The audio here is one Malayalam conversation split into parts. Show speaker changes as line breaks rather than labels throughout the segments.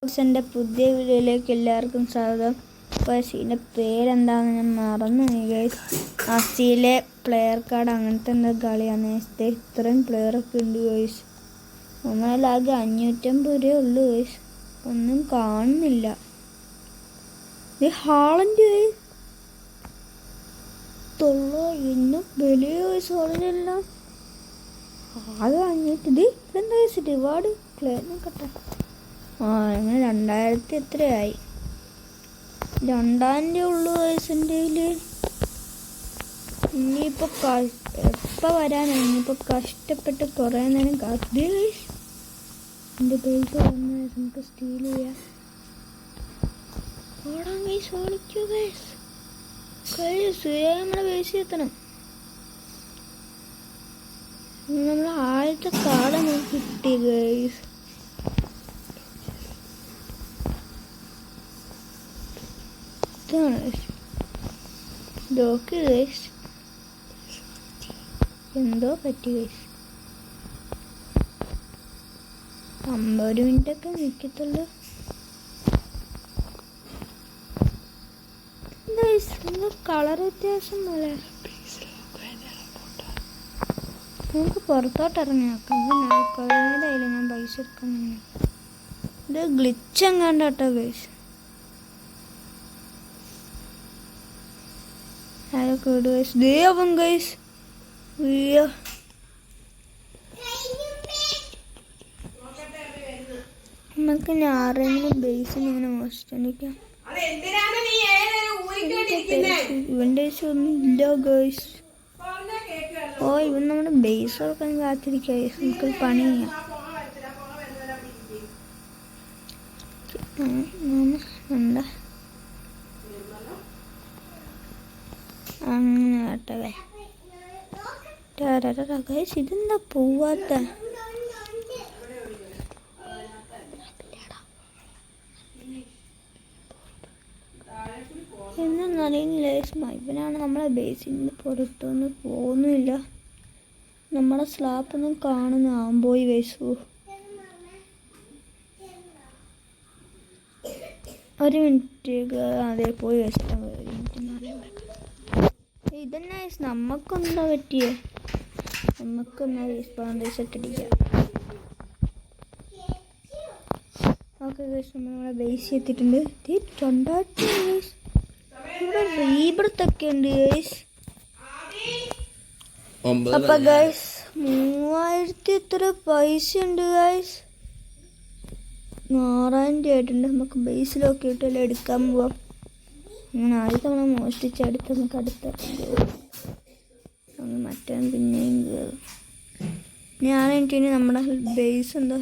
എൻ്റെ പുതിയ വീഡിയോയിലേക്ക് എല്ലാവർക്കും സ്വാഗതം. ഇതിൻ്റെ പേരെന്താണെന്ന് ഞാൻ മറന്നു ഗൈസ്. അസിയിലെ പ്ലെയർ കാർഡ് അങ്ങനത്തെ എന്താ കളിയാണ്. ഇത്രയും പ്ലെയറൊക്കെ ഉണ്ട് ഗൈസ്. നമ്മളാകെ 550 രൂപയേ ഉള്ളൂ ഗൈസ്. ഒന്നും കാണുന്നില്ല. ഇത് ഹാളൻ്റെ ഇന്നും വലിയ ഗൈസ്. ഹാളിനെല്ലാം ആകെ 500. ഇതെന്താ ഗൈസ് ഒരുപാട് പ്ലെയർ നോക്കട്ടെ. അങ്ങനെ 2000 എത്രയായി? 2000 ഉള്ളു വയസ്സിൻ്റെ. ഇനിയിപ്പോൾ എപ്പോൾ വരാനാണ്? ഇനിയിപ്പോൾ കഷ്ടപ്പെട്ട് കുറേ നേരം കാത്തി. എൻ്റെ പൈസ വന്ന് നമുക്ക് സ്റ്റീൽ ചെയ്യാം. ഓടാൻ ഗൈസ്, ഓടിക്കോ ഗൈസ്. നമ്മുടെ പൈസ എത്തണം. നമ്മൾ ആദ്യത്തെ കാർഡ് നമുക്ക് കിട്ടി ഗൈസ്. നോക്ക് ഗൈസ്, എന്തോ പറ്റി ഗൈസ്. 50 മിനിറ്റൊക്കെ നിൽക്കത്തുള്ളൂ ഗൈസ്. കളർ വ്യത്യാസം പോലെ നമുക്ക് പുറത്തോട്ട് ഇറങ്ങി നോക്കാം. കഴിഞ്ഞതായില്ല ഞാൻ പൈസ എടുക്കാൻ. ഇത് ഗ്ലിച്ച് എങ്ങാണ്ടാട്ടോ ഗൈസ്. അതൊക്കെ ഗൈസ്. ദേവം ഗൈസ്, നമുക്ക് ആരെങ്കിലും ബേസിന് ഇങ്ങനെ മോഷ്ടിക്കാം. ഇവൻ്റെ ഒന്നും ഇല്ല ഗൈസ്. ഇവൻ നമ്മുടെ ബേസ് ഒക്കെ കാത്തിരിക്കുക. നമുക്ക് പണി ചെയ്യാം. എന്താ അങ്ങനെ കേട്ടവേ. ഗൈസ് ഇതെന്താ പോവാത്ത? എന്നറിയില്ല. ഇവനാണ് നമ്മളെ ബേസിന് പുറത്തൊന്നും പോകുന്നില്ല. നമ്മളെ സ്ലാപ്പൊന്നും കാണുന്നാകുമ്പോയി വയസ്സു. ഒരു മിനിറ്റ് അതേ പോയി വെച്ചിട്ടാണ്. ഒരു മിനിറ്റ് ഇതന്നെ നമുക്കെന്താ പറ്റിയേ? നമുക്കൊന്നാ സെറ്റടിക്കാം. ഓക്കെ ഗൈസ്, നമ്മളെ ബേസ് എത്തിയിട്ടുണ്ട്. 2000 ഗൈസ്. ഇവിടെ റീബർത്തൊക്കെ ഉണ്ട് ഗൈസ്. അപ്പൊ ഗൈസ് 3000 എത്ര പൈസ ഉണ്ട് ഗൈസ്. 6000 ആയിട്ടുണ്ട്. നമുക്ക് ബേസിലൊക്കെ ഇട്ടെല്ലാം എടുക്കാൻ പോവാം. അങ്ങനെ ആദ്യത്തെ നമ്മൾ മോഷ്ടിച്ചെടുത്ത് നമുക്ക് അടുത്ത മറ്റേ പിന്നെയും കയറും. ഞാനെനിക്കിനി നമ്മുടെ ബേസ് എന്താ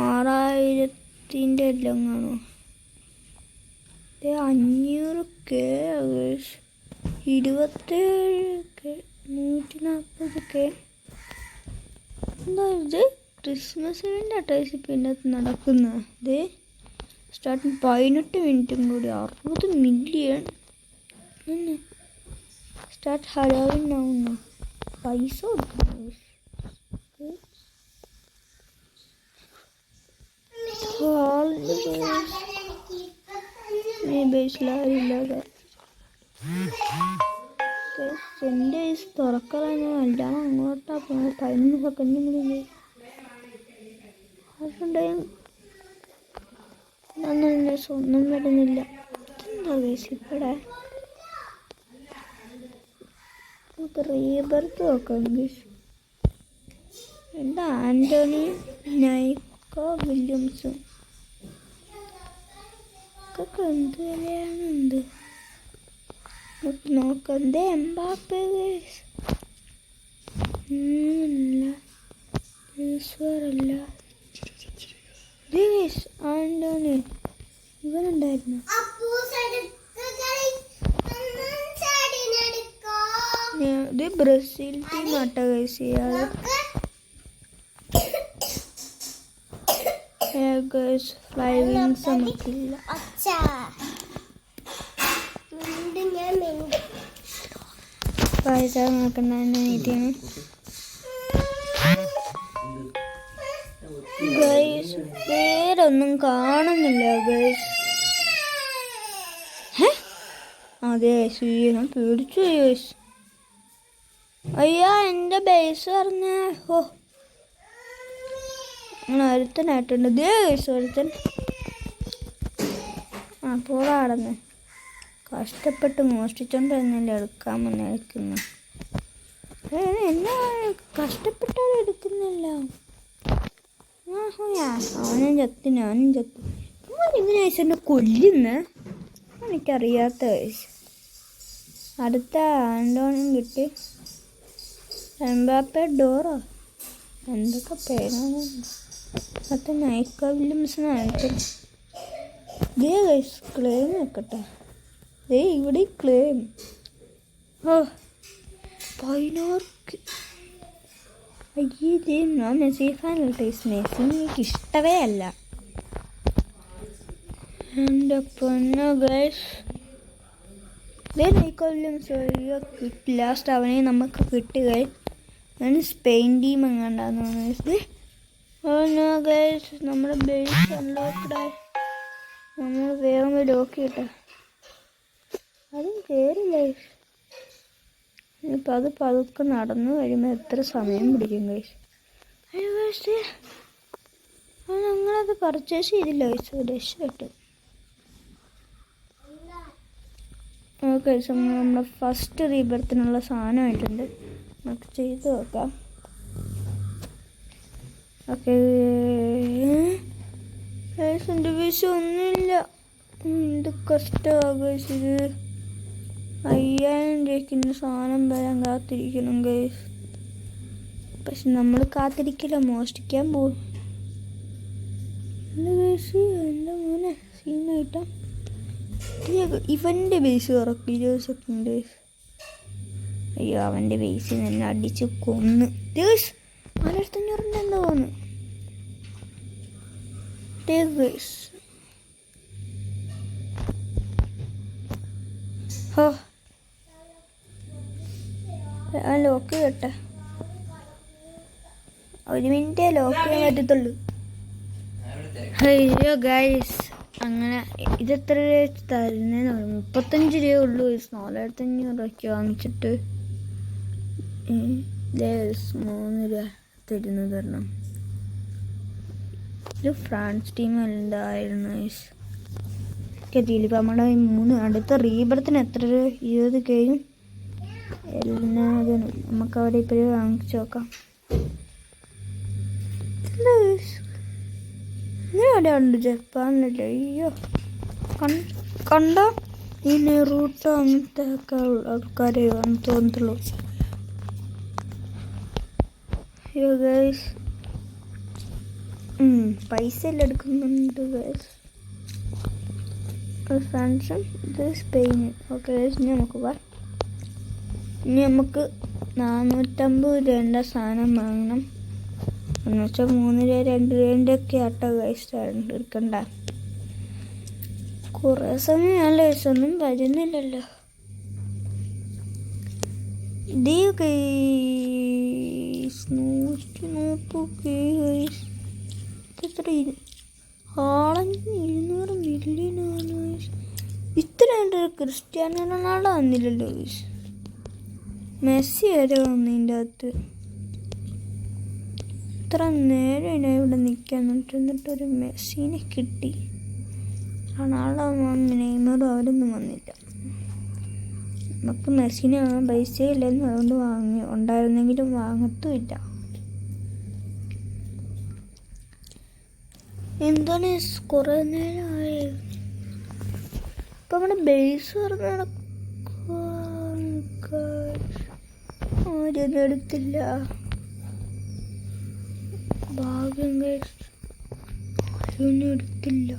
6000 എല്ലാം കാണുമോ? 500K 27K 140K. എന്താ ഇത്? ക്രിസ്മസ് ഇവൻ്റ് അട്ടാഴ്ച പിന്നെ നടക്കുന്നത്. ഇത് സ്റ്റാർട്ടിങ് 18 മിനിറ്റും കൂടി 60 മില്യൺ. സ്റ്റാർട്ട് ഹലോവിൻ ആവുന്ന പൈസ കൊടുക്കുന്നു. ബേസിലാരില്ലാതെ എൻ്റെ തുറക്കലാണ്. എല്ലാം അങ്ങോട്ടാ പോകുന്നത്. 15 സെക്കൻഡും കൂടി അതുകൊണ്ടും ഒന്നും വരുന്നില്ല. എന്താ ഗൈസ് ഇവിടെ? നമുക്ക് റീബർത്ത് നോക്കാം ഗൈസ്. എന്താ ആൻ്റണി നൈക്കോ വില്യംസും ഒക്കെ എന്ത് വിലയാണ്? എന്ത് നോക്കാം. എന്തേ എംബാപ്പേ ഗൈസ് അല്ല, ഈശ്വരല്ല ആൻ്റണി. ഇവനുണ്ടായിരുന്നു. ഇത് ബ്രസീൽ ടീം ആട്ടോ ഗൈസ്. ഇയാള് ഫ്ലൈ വിങ്സ് നമുക്കില്ല. പൈസ നോക്കണ്ട. ഗൈസ് പേരൊന്നും കാണുന്നില്ല ഗൈസ്. അതെ ഞാൻ പേടിച്ചു ഗൈസ്. അയ്യാ എൻ്റെ ബേസ് പറഞ്ഞ ഒരുത്തനായിട്ടുണ്ട്. ദേ ഗൈസ് ഒരുത്തൻ പോടാടന്ന് കഷ്ടപ്പെട്ട് മോഷ്ടിച്ചോണ്ട് തന്നെയല്ലേ എടുക്കാൻ വന്നിരിക്കുന്നു. എന്നാ കഷ്ടപ്പെട്ടാലും എടുക്കുന്നില്ല. അവനും ചത്ത് ഞാനും ചത്ത്. ഇങ്ങനെ എന്നെ കൊല്ലുന്ന എനിക്കറിയാത്ത വയസ്സ്. അടുത്ത ആൻഡോണും കിട്ടി. എംബാപ്പെ ഡോറോ എന്തൊക്കെ പേരാണ്. അത് നൈക്ക വില്യംസിനായിട്ട്. ദേ ഗൈസ് ക്ലെയിം വെക്കട്ടെ. ദേ ഇവിടെ ക്ലെയിം 16. അയ്യേ ഞാൻ മെസ്സി ഫാനല്ല. മെസ്സി എനിക്ക് ഇഷ്ടമേ അല്ല. എൻ്റെ പൊന്നോ ഗൈസ്. ഇതേ നൈക്കോലും കിട്ടി. ലാസ്റ്റ് അവനെ നമുക്ക് കിട്ടുക. ഞാൻ സ്പെയിൻ ടീം എങ്ങാണ്ടാന്ന് ഗൈസ്. നമ്മുടെ ബേസ് അൺലോക്ക്ഡായി. നമ്മൾ വേഗം ലോക്ക് ചെയ്യട്ടെ. അതും കയറില്ല. ഇപ്പം അത് പതുക്കെ നടന്നു കഴിയുമ്പോൾ എത്ര സമയം പിടിക്കും ഗൈസ്. അയ്യോ ഗൈസ് ഞങ്ങളത് പർച്ചേസ് ചെയ്തില്ല ഗൈസ്. രക്ഷപ്പെട്ടു. ഓക്കെ നമ്മുടെ ഫസ്റ്റ് റീബർത്തിനുള്ള സാധനമായിട്ടുണ്ട്. നമുക്ക് ചെയ്ത് നോക്കാം. ഓക്കെ ഗൈസ് എൻ്റെ പൈസ ഒന്നുമില്ല. എന്ത് കഷ്ടമാണ് ഗൈസ് ഇത്. 5000 രൂപയ്ക്ക് സാധനം വരാൻ കാത്തിരിക്കണം ഗൈസ്. പക്ഷെ നമ്മൾ കാത്തിരിക്കില്ല, മോഷ്ടിക്കാൻ പോകും. എൻ്റെ ഗൈസ് എൻ്റെ മോനെ സീനായിട്ടാ. ഇവൻ്റെ ബേസ് തുറക്കും 20 സെക്കൻഡ്. അയ്യോ അവൻ്റെ ബേസിൽ നിന്ന് അടിച്ച് കൊന്ന്. 1500 എന്താ തോന്നുന്നു. ലോക്ക് ചെയ്യട്ടെ. 1 മിനിറ്റേ ലോക്ക് ചെയ്യാൻ പറ്റത്തുള്ളൂ. അയ്യോ ഗൈസ് അങ്ങനെ ഇതെത്ര രൂപ തരുന്നതെന്ന് പറഞ്ഞു. 35 രൂപയേ ഉള്ളൂ. 4500 രൂപയ്ക്ക് വാങ്ങിച്ചിട്ട് 3 രൂപ തരണം. ഇത് ഫ്രാൻസ് ടീം എന്തായിരുന്നു ഇപ്പം നമ്മുടെ 3 അടുത്ത റീബർത്തിന് എത്ര രൂപ 20 കഴിയും. എല്ലാത്തിനും നമുക്ക് അവിടെ ഇപ്പോഴും വാങ്ങിച്ചു നോക്കാം. അവിടെ ഉണ്ട് ജപ്പാനിലല്ലേ. അയ്യോ കണ്ട ഈ നെറൂട്ടോ അങ്ങനത്തെ ഒക്കെ ആൾക്കാരെ തോന്നത്തുള്ളൂ. അയ്യോ ഗൈസ് പൈസ എല്ലാം എടുക്കുന്നുണ്ട് ഗൈസ്. ഫ്രാൻസും ഇത് സ്പെയിന്. ഓക്കെ ഗൈസ് ഇനി നമുക്ക് 450 രൂപ സാധനം വാങ്ങണം. എന്നുവെച്ചാൽ 3 രൂപ 2 രൂപേൻ്റെ ഒക്കെ ആട്ടോ ഗൈസ് എടുക്കണ്ട. കുറേ സമയം ഗൈസ് ഒന്നും വരുന്നില്ലല്ലോ. ഇതേ ഗൈസ് 140 ഗൈസ്. എത്ര 200 മില്യനാണ് ഗൈസ്. ഇത്രയുണ്ട്. ക്രിസ്ത്യാനോ റൊണാൾഡോ വന്നില്ലല്ലോ ഗൈസ്. മെസ്സി വരെ വന്നു ഇതിൻ്റെ അകത്ത്. ഇത്ര നേരം ഞാൻ ഇവിടെ നിൽക്കാൻ എന്നിട്ടൊരു മെസ്സിനെ കിട്ടി. റൊണാൾഡോ നെയ്മറും അവരൊന്നും വന്നില്ല. നമുക്ക് മെസ്സിനെ വാങ്ങാൻ പൈസ ഇല്ലെന്ന് അതുകൊണ്ട് ഉണ്ടായിരുന്നെങ്കിലും വാങ്ങത്തുമില്ല. എന്താണ് കുറേ നേരമായി. ഇപ്പം നമ്മുടെ ബേസ് പറഞ്ഞ ആരും എടുത്തില്ല. ഭാഗ്യം ആരും എടുത്തില്ല.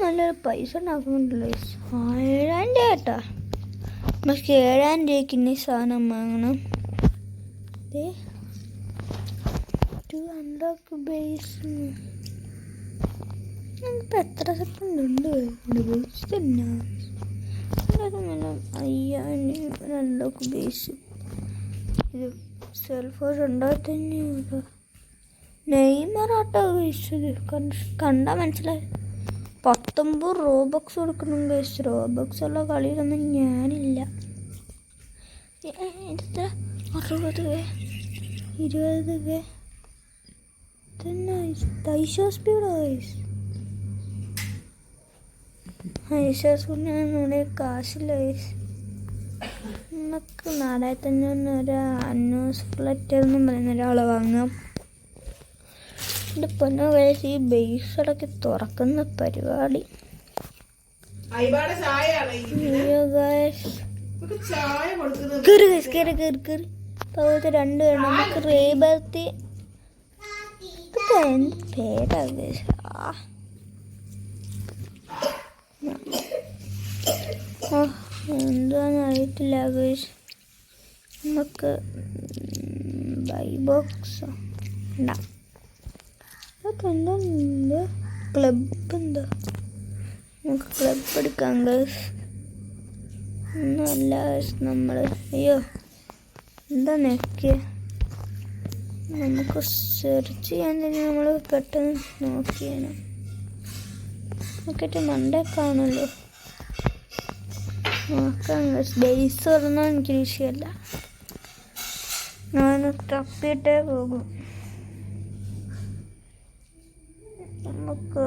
നല്ലൊരു പൈസ ഉണ്ടാക്കുന്നുണ്ടല്ലോ. 7000 രൂപ കേട്ടാ. പക്ഷെ 7000 രൂപയ്ക്ക് ഇനി സാധനം വാങ്ങണം. അൺലോക്ക് ബേസ് ഇപ്പം എത്ര സെക്കൻഡ് ഉണ്ട് ബേസ് തന്നെ. 5000 അൺലോക്ക് ബേസ്. ഇത് സെൽഫ് 2500. നെയ്മറാട്ടോ കഴിച്ചത് കണ്ടാൽ മനസ്സിലായി. 19 റോബക്സ് കൊടുക്കണം കഴിച്ചു. റോബക്സ് ഉള്ള കളിയിലൊന്നും ഞാനില്ല. എത്ര 60 20 ഐശോ സ്പീഡോ കഴിച്ചു. ഐശോ സ്പീഡിന് കാശില്ല കഴിച്ചു. നമുക്ക് 4500 ഒരു അന്നൂസ് ഫ്ലറ്റ് എന്നും പറയുന്ന ഒരാളെ വാങ്ങാം. എൻ്റെ പൊന്നോ കഴിച്ച് ഈ ബേസ് അടക്കി തുറക്കുന്ന പരിപാടി. പകുതി 2 വേണം. നമുക്ക് റേബർത്തി എന്ത് പേരാ എന്താന്ന് അറിയത്തില്ല. നമുക്ക് ബൈബോക്സ് ഉണ്ടാവും. അതൊക്കെ എന്താ ക്ലബ് എന്താ? നമുക്ക് ക്ലബ് എടുക്കാം ഗേസ്. ഒന്നുമല്ല നമ്മൾ. അയ്യോ എന്താ നെക്ക്. നമുക്ക് സെർച്ച് ചെയ്യാൻ തന്നെ നമ്മൾ പെട്ടെന്ന് നോക്കിയാണ്. നോക്കിയിട്ട് മണ്ടേ കാണുമല്ലോ. നോക്കാം ഗേസ്. ബേസ് പറഞ്ഞാൽ എനിക്ക് വിഷയമല്ല. ഞാൻ തപ്പിയിട്ടേ പോകും. നമുക്ക്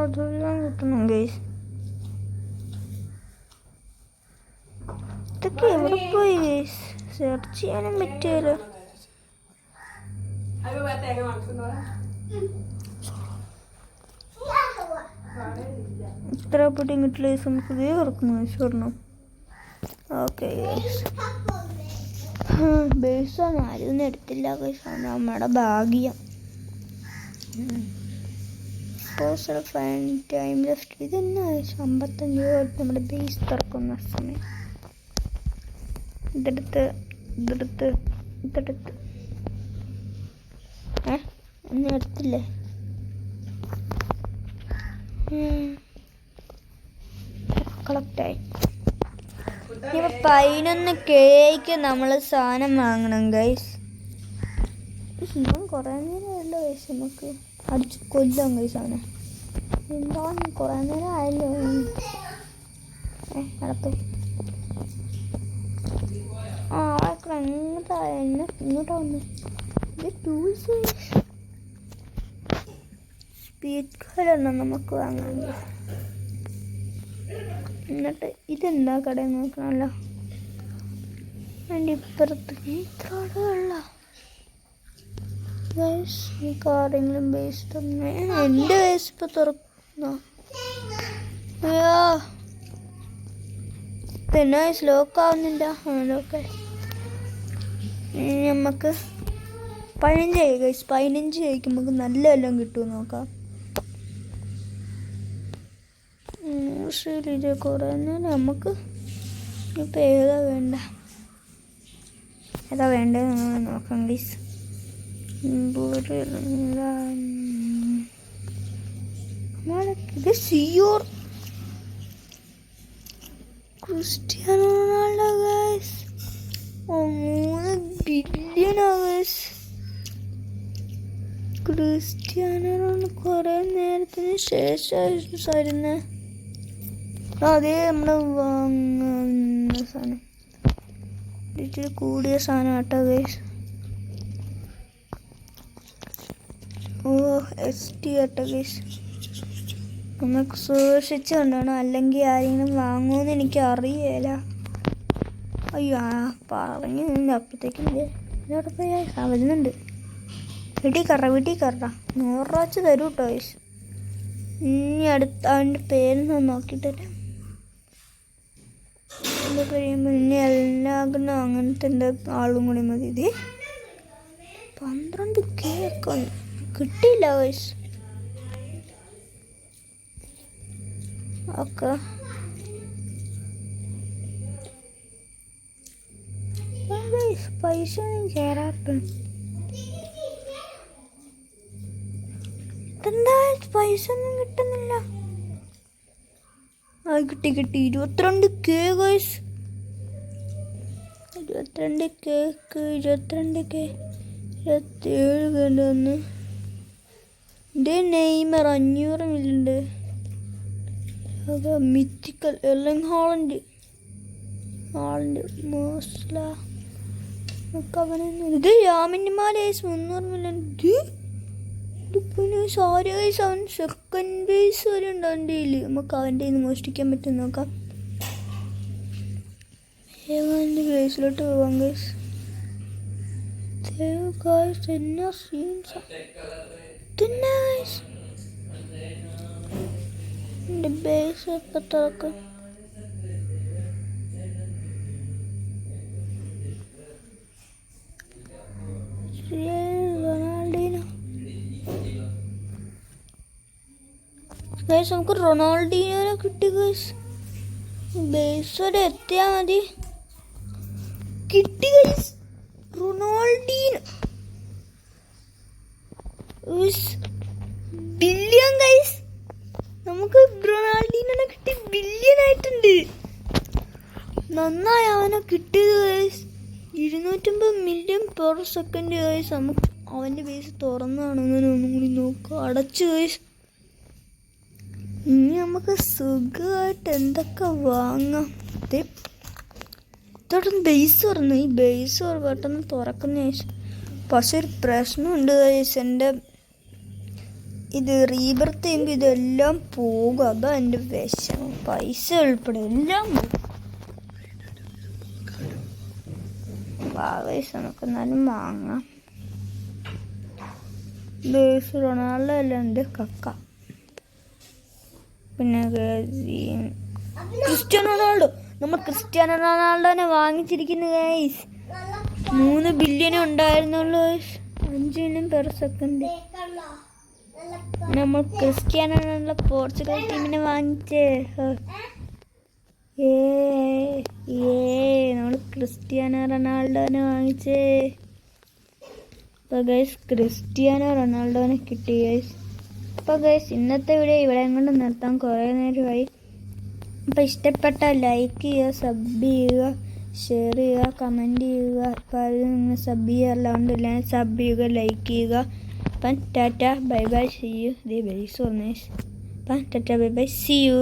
അതെല്ലാം കിട്ടണം ഗൈസ്. ഇതൊക്കെ എവിടെ പോയി ഗൈസ്? സെർച്ച് ചെയ്യാനും പറ്റിയല്ലോ. ഇത്ര പൊട്ടിയും കിട്ടില്ല ഗൈസ്. നമുക്ക് ഇതേ കിടക്കുന്നു സ്വർണ്ണം. ഓക്കെ ഗൈസ്, ബേസാണ് ആരും എടുത്തില്ല ഗൈസ്. നമ്മുടെ ഭാഗ്യം. Time left. ഇതെന്നാ 55 നമ്മുടെ ബേസ് തുറക്കുന്ന സമയം. ഇതെടുത്ത് ഒന്നും എടുത്തില്ലേ? കളക്റ്റായി. ഇപ്പൊ 11K നമ്മൾ സാധനം വാങ്ങണം ഗൈസ്. ഇപ്പം കുറേ നേരമല്ലോ ഗൈസ്. നമുക്ക് അടിച്ച് കൊല്ലാം ഗൈസ്. അവനെ എന്താ കുറേ നേരം ആയല്ലോ. നടപ്പ് ഇങ്ങോട്ടാ വന്നു. ഇത് ടൂൾസ് സ്പീഡ് കാർഡാണ് നമുക്ക് വാങ്ങാൻ. എന്നിട്ട് ഇതെന്താ കടയിൽ നോക്കണമല്ലോ. അതിൻ്റെ ഇപ്പുറത്ത് ഇത്ര ആളുകളല്ല ഗൈസ്. എനിക്ക് ആരെങ്കിലും ബേസ് തന്നെ. എൻ്റെ ബേസ് ഇപ്പം തുറക്കുന്നോ? അയ്യോ പിന്നെ ലോക്ക് ആവുന്നില്ല. ലോക്കായി. നമുക്ക് 15 ഗൈസ്. 15 കഴിക്കും. നമുക്ക് നല്ല എല്ലാം കിട്ടുമെന്ന് നോക്കാം. ഇത് കുറേ നേരം നമുക്ക് ഇപ്പം ഏതാ വേണ്ടത് നമ്മൾ നോക്കാം ഗൈസ്. ഇത് സിയോർ Cristiano Ronaldo guys. 3 billion guys. Cristiano Ronaldo കുറേ നേരത്തിന് ശേഷമായിരുന്നു. അതേ നമ്മൾ വാങ്ങുന്ന സാധനം. ഇച്ചിരി കൂടിയ സാധനം കേട്ടോ ഗൈസ്. ST കേട്ടോ ഗൈസ്. നമുക്ക് സൂക്ഷിച്ച് കൊണ്ടുപോകണം, അല്ലെങ്കിൽ ആരെങ്കിലും വാങ്ങുമെന്ന് എനിക്ക് അറിയില്ല. അയ്യോ പറഞ്ഞു അപ്പോഴത്തേക്കും ഇതോടെ പോയി വരുന്നുണ്ട്. വീട്ടിൽ കയറാം 100 രൂപ വെച്ച് തരൂ കേട്ടോ ഗൈസ്. ഇനി അടുത്ത അവൻ്റെ പേരൊന്ന് നോക്കിയിട്ട് തരാം. എന്താ കഴിയുമ്പോൾ ഇനി എല്ലാവർക്കും അങ്ങനത്തെ എൻ്റെ ആളും കൂടി മതി. ഇത് 12K ഒക്കെ കിട്ടിയില്ല വയസ്സ്. ഒക്കെ പൈസ ഒന്നും ചേരാറുണ്ട്. ഇതെന്താ പൈസ ഒന്നും കിട്ടുന്നില്ല. കിട്ടി 22K ഗൈസ്. 22K 27K കണ്ടുവന്ന്. എൻ്റെ നെയ്മർ 500 മില്ലുണ്ട്. മിത്തിക്കൽ എർലിംഗ് ഹാളണ്ട് മോസ്ല നമുക്ക് അവനൊന്നും. ഇത് യാമിനിമാല 300 മില്യൺ. സാരി ഗൈസ്, അവൻ സെക്കൻഡ് ബേസ് വരെ ഉണ്ട് അവൻ്റെ കയ്യിൽ. നമുക്ക് അവൻ്റെ കയ്യിൽ നിന്ന് മോഷ്ടിക്കാൻ പറ്റും നോക്കാം. ഏവൻ്റെ ബേസിലോട്ട് പോവാം ഗൈസ്. എന്നാ സീൻസ്. എൻ്റെ ബേസ് ഇപ്പം തുറക്കും. റൊണാൾഡീനോ ഗൈസ്, നമുക്ക് റൊണാൾഡീനോനെ കിട്ടി ഗൈസ്. ബേസ് വരെ എത്തിയാൽ മതി. കിട്ടി ഗൈസ് റൊണാൾഡീനോ. ബില്യൺ ഗൈസ്, നമുക്ക് റൊണാൾഡീനോനെ കിട്ടി. ബില്യൺ ആയിട്ടുണ്ട്. നന്നായി അവനെ കിട്ടിയത് guys. 250 million per second guys. നമുക്ക് അവൻ്റെ ബേസ് തുറന്നാണ് അങ്ങനെ ഒന്നും കൂടി നോക്കുക. അടച്ചു ഗൈസ്. ഇനി നമുക്ക് സുഖമായിട്ട് എന്തൊക്കെ വാങ്ങാം. ഇതോടൊന്ന് ബേസ് തുറന്നു. ഈ ബേസ് പെട്ടെന്ന് തുറക്കുന്ന ഗൈസ്. പക്ഷെ ഒരു പ്രശ്നമുണ്ട് ഗൈസ്. എൻ്റെ ഇത് റീബർത്ത് ചെയ്യുമ്പോൾ ഇതെല്ലാം പോകും. അതാ എൻ്റെ വിഷമം. പൈസ ഉൾപ്പെടെ എല്ലാം പോകും. ഗൈസ് നമുക്ക് എന്നാലും വാങ്ങാം. ബേസ് റൊണാൾഡോ അല്ല എൻ്റെ കക്ക. പിന്നെ ക്രിസ്ത്യാനോ റൊണാൾഡോ. നമ്മൾ ക്രിസ്ത്യാനോ റൊണാൾഡോനെ വാങ്ങിച്ചിരിക്കുന്നു ഗൈസ്. 3 ബില്യൺ ഉണ്ടായിരുന്നുള്ളൂ ഗൈസ്. 5 million per second. നമ്മൾ ക്രിസ്ത്യാനോ റൊണാൾഡോ പോർച്ചുഗൽ ടീമിനെ വാങ്ങിച്ചേ. നമ്മൾ ക്രിസ്ത്യാനോ റൊണാൾഡോനെ വാങ്ങിച്ചേ. അപ്പോൾ ഗൈസ് ക്രിസ്ത്യാനോ റൊണാൾഡോനെ കിട്ടി ഗൈസ്. അപ്പോൾ ഗൈസ് ഇന്നത്തെ വീഡിയോ ഇവിടെ കൊണ്ട് നിർത്താൻ കുറേ നേരമായി. അപ്പോൾ ഇഷ്ടപ്പെട്ട ലൈക്ക് ചെയ്യുക, സബ് ചെയ്യുക, ഷെയർ ചെയ്യുക, കമൻറ്റ് ചെയ്യുക. അപ്പോൾ അത് നിങ്ങൾ സബ് ചെയ്യാറില്ലാണ്ട് ഇല്ലെങ്കിൽ സബ് ചെയ്യുക, ലൈക്ക് ചെയ്യുക. അപ്പം tata bye bye, see you. ദേ ബൈസ് ഓർണേഴ്സ്. അപ്പം tata bye bye, see U.